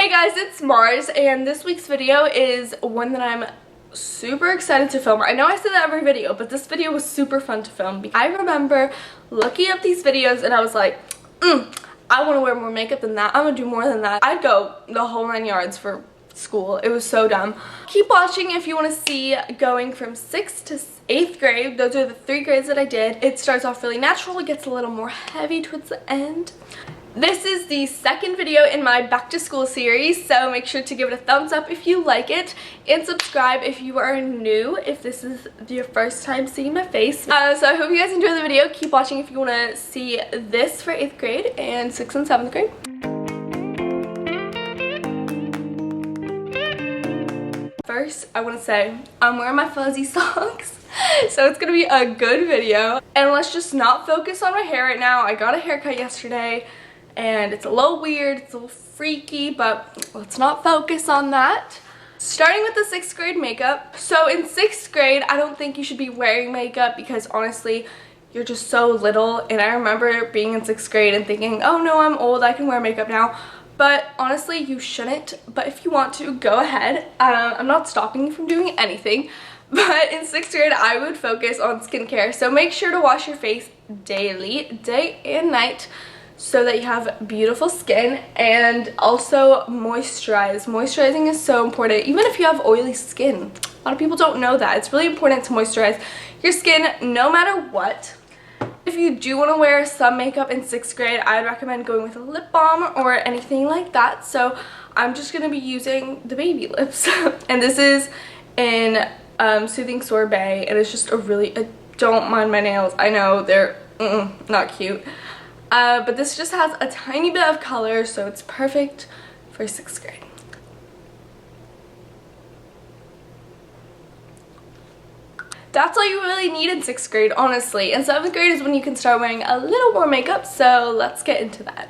Hey guys, it's Mars, and this week's video is one that I'm super excited to film. I know I say that every video, but this video was super fun to film. I remember looking up these videos and I was like, I want to wear more makeup than that. I'm gonna do more than that. I'd go the whole 9 yards for school. It was so dumb. Keep watching if you want to see going from 6th to 8th grade. Those are the 3 grades that I did. It starts off really natural. It gets a little more heavy towards the end. This is the second video in my back to school series, so make sure to give it a thumbs up if you like it and subscribe if you are new, if this is your first time seeing my face. So I hope you guys enjoy the video. Keep watching if you want to see this for 8th grade and 6th and 7th grade. First, I want to say I'm wearing my fuzzy socks, so it's going to be a good video. And let's just not focus on my hair right now. I got a haircut yesterday. And it's a little weird, it's a little freaky, but let's not focus on that. Starting with the 6th grade makeup. So in 6th grade, I don't think you should be wearing makeup because honestly, you're just so little. And I remember being in 6th grade and thinking, oh no, I'm old, I can wear makeup now. But honestly, you shouldn't. But if you want to, go ahead. I'm not stopping you from doing anything. But in 6th grade, I would focus on skincare. So make sure to wash your face daily, day and night, so that you have beautiful skin, and also moisturize. Moisturizing is so important, even if you have oily skin. A lot of people don't know that. It's really important to moisturize your skin no matter what. If you do want to wear some makeup in 6th grade, I'd recommend going with a lip balm or anything like that. So I'm just going to be using the baby lips. And this is in Soothing Sorbet, and it's just a really, don't mind my nails. I know they're not cute. But this just has a tiny bit of color, so it's perfect for 6th grade. That's all you really need in 6th grade, honestly. And 7th grade is when you can start wearing a little more makeup, so let's get into that.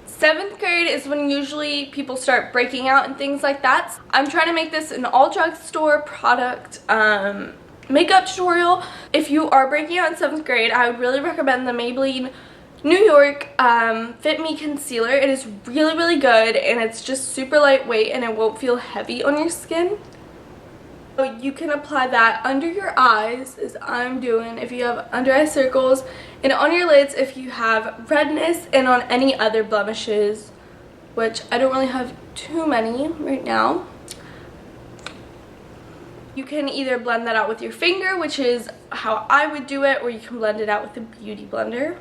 7th grade is when usually people start breaking out and things like that. I'm trying to make this an all drugstore product makeup tutorial. If you are breaking out in 7th grade, I would really recommend the Maybelline New York Fit Me Concealer. It is really, really good, and it's just super lightweight and it won't feel heavy on your skin. So you can apply that under your eyes, as I'm doing, if you have under eye circles, and on your lids if you have redness, and on any other blemishes, which I don't really have too many right now. You can either blend that out with your finger, which is how I would do it, or you can blend it out with a beauty blender.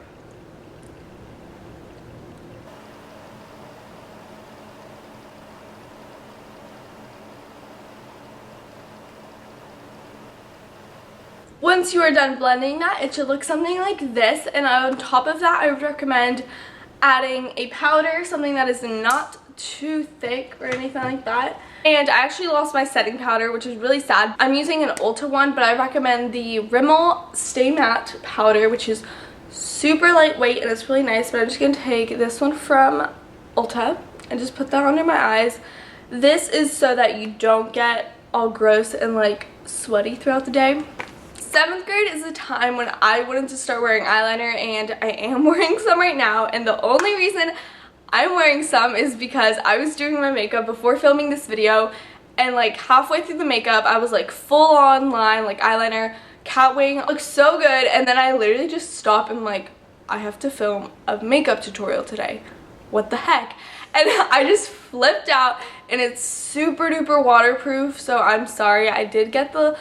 Once you are done blending that, it should look something like this, and on top of that, I would recommend adding a powder, something that is not too thick or anything like that. And I actually lost my setting powder, which is really sad. I'm using an Ulta one, but I recommend the Rimmel Stay Matte powder, which is super lightweight and it's really nice. But I'm just going to take this one from Ulta and just put that under my eyes. This is so that you don't get all gross and like sweaty throughout the day. 7th grade is the time when I wanted to start wearing eyeliner, and I am wearing some right now. And the only reason I'm wearing some is because I was doing my makeup before filming this video, and like halfway through the makeup I was like full on line, like eyeliner, cat wing, looks so good, and then I literally just stopped and like, I have to film a makeup tutorial today. What the heck? And I just flipped out, and it's super duper waterproof, so I'm sorry. I did get the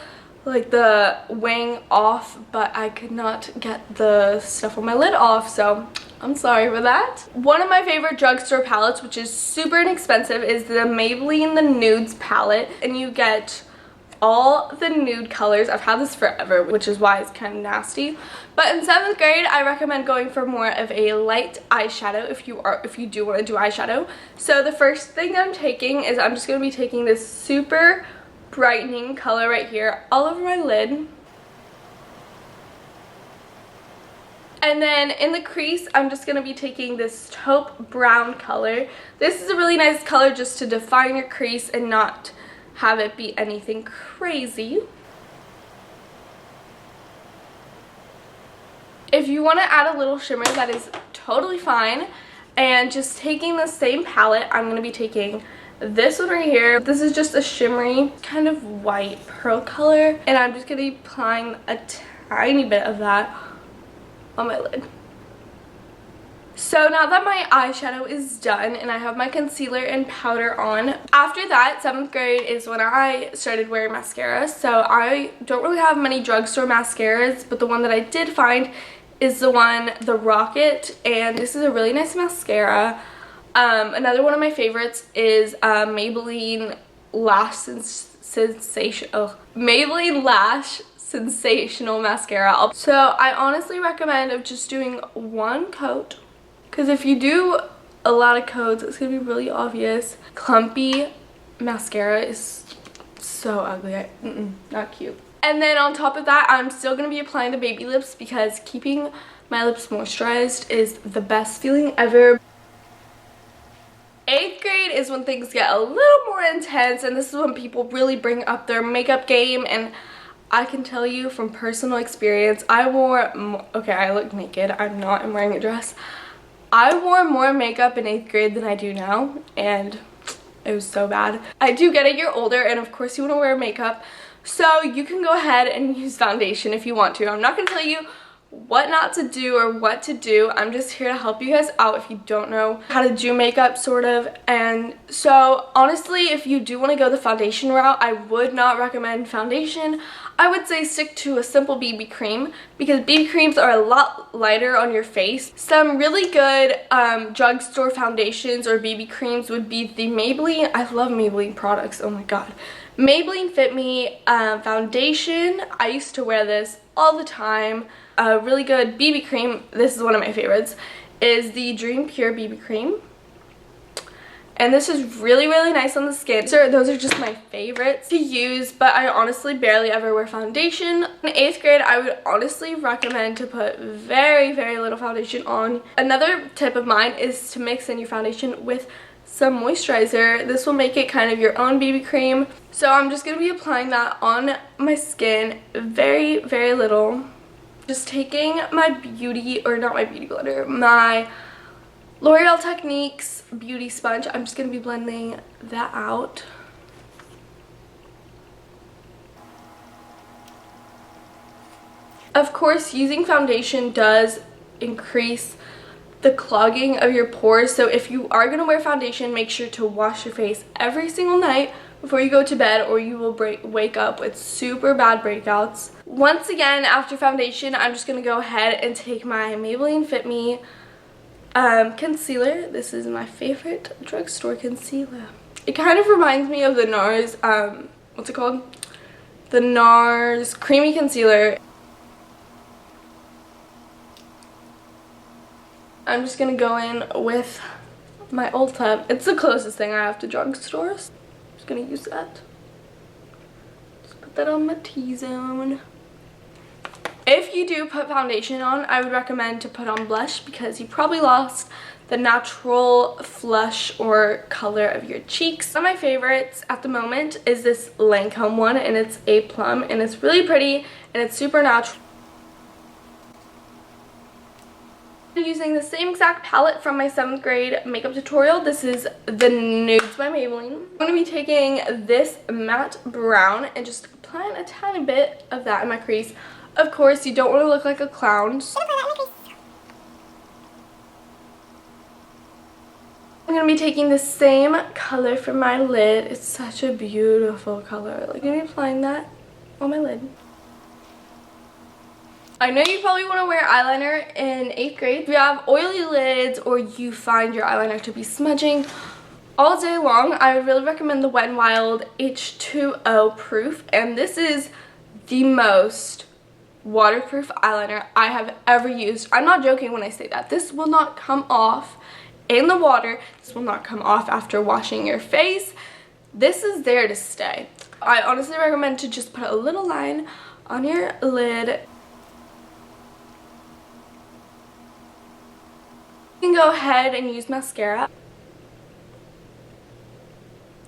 wing off, but I could not get the stuff on my lid off, so I'm sorry for that. One of my favorite drugstore palettes, which is super inexpensive, is the Maybelline The Nudes palette, and you get all the nude colors. I've had this forever, which is why it's kind of nasty. But in 7th grade, I recommend going for more of a light eyeshadow if you do want to do eyeshadow. So the first thing I'm taking is I'm just going to be taking this super brightening color right here all over my lid. And then in the crease, I'm just going to be taking this taupe brown color. This is a really nice color just to define your crease and not have it be anything crazy. If you want to add a little shimmer, that is totally fine. And just taking the same palette, I'm going to be taking this one right here. This is just a shimmery kind of white pearl color, and I'm just going to be applying a tiny bit of that on my lid. So now that my eyeshadow is done and I have my concealer and powder on, after that, 7th grade is when I started wearing mascara. So I don't really have many drugstore mascaras, but the one that I did find is the Rocket, and this is a really nice mascara. Another one of my favorites is Maybelline Lash Sensational Mascara. So I honestly recommend of just doing one coat, because if you do a lot of coats, it's gonna be really obvious. Clumpy mascara is so ugly. Not cute. And then on top of that, I'm still going to be applying the baby lips, because keeping my lips moisturized is the best feeling ever. 8th grade is when things get a little more intense, and this is when people really bring up their makeup game. And I can tell you from personal experience, I look naked. I'm not. I'm wearing a dress. I wore more makeup in 8th grade than I do now, and it was so bad. I do get it, you're older, and of course you want to wear makeup. So you can go ahead and use foundation if you want to. I'm not going to tell you what not to do or what to do. I'm just here to help you guys out if you don't know how to do makeup, sort of. And so honestly, if you do want to go the foundation route, I would not recommend foundation. I would say stick to a simple BB cream, because BB creams are a lot lighter on your face. Some really good drugstore foundations or BB creams would be the Maybelline. I love Maybelline products. Oh my god. Maybelline Fit Me foundation. I used to wear this all the time. A really good BB cream, this is one of my favorites, is the Dream Pure BB cream. And this is really, really nice on the skin. So those are just my favorites to use, but I honestly barely ever wear foundation. In 8th grade, I would honestly recommend to put very, very little foundation on. Another tip of mine is to mix in your foundation with some moisturizer. This will make it kind of your own BB cream. So I'm just going to be applying that on my skin, very, very little. Just taking my my L'Oreal Techniques beauty sponge. I'm just going to be blending that out. Of course, using foundation does increase the clogging of your pores, so if you are going to wear foundation, make sure to wash your face every single night before you go to bed, or you will wake up with super bad breakouts. Once again, after foundation, I'm just going to go ahead and take my Maybelline Fit Me concealer. This is my favorite drugstore concealer. It kind of reminds me of the NARS, what's it called? The NARS Creamy Concealer. I'm just going to go in with my Ulta. It's the closest thing I have to drugstores. Just going to use that. Just put that on my T-zone. If you do put foundation on, I would recommend to put on blush, because you probably lost the natural flush or color of your cheeks. One of my favorites at the moment is this Lancome one, and it's A Plum, and it's really pretty and it's super natural. Using the same exact palette from my 7th grade makeup tutorial. This is the Nudes by Maybelline. I'm going to be taking this matte brown and just applying a tiny bit of that in my crease. Of course, you don't want to look like a clown. I'm going to be taking the same color from my lid. It's such a beautiful color. Like, I'm going to be applying that on my lid. I know you probably want to wear eyeliner in 8th grade. If you have oily lids or you find your eyeliner to be smudging all day long, I would really recommend the Wet n Wild H2O Proof. And this is the most waterproof eyeliner I have ever used. I'm not joking when I say that. This will not come off in the water. This will not come off after washing your face. This is there to stay. I honestly recommend to just put a little line on your lid. You can go ahead and use mascara.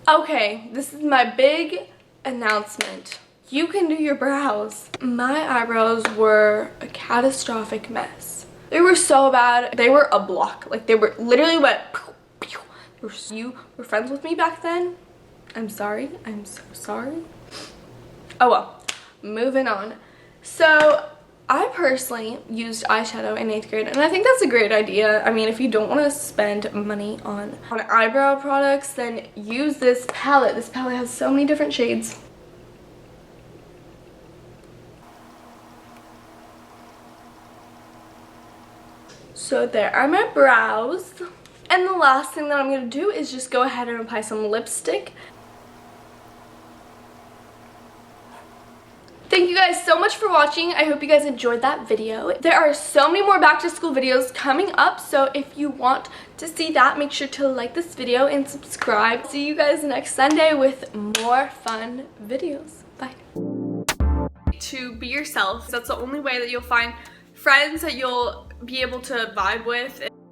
Okay, this is my big announcement. You can do your brows. My eyebrows were a catastrophic mess. They were so bad. They were a block. Like they were literally went pew, pew. You were friends with me back then. I'm sorry. I'm so sorry. Oh well, moving on. So I personally used eyeshadow in 8th grade, and I think that's a great idea. I mean, if you don't want to spend money on eyebrow products, then use this palette. This palette has so many different shades. So there are my brows. And the last thing that I'm going to do is just go ahead and apply some lipstick. Thank you guys so much for watching. I hope you guys enjoyed that video. There are so many more back to school videos coming up, so if you want to see that, make sure to like this video and subscribe. See you guys next Sunday with more fun videos. Bye. To be yourself. That's the only way that you'll find friends that you'll be able to vibe with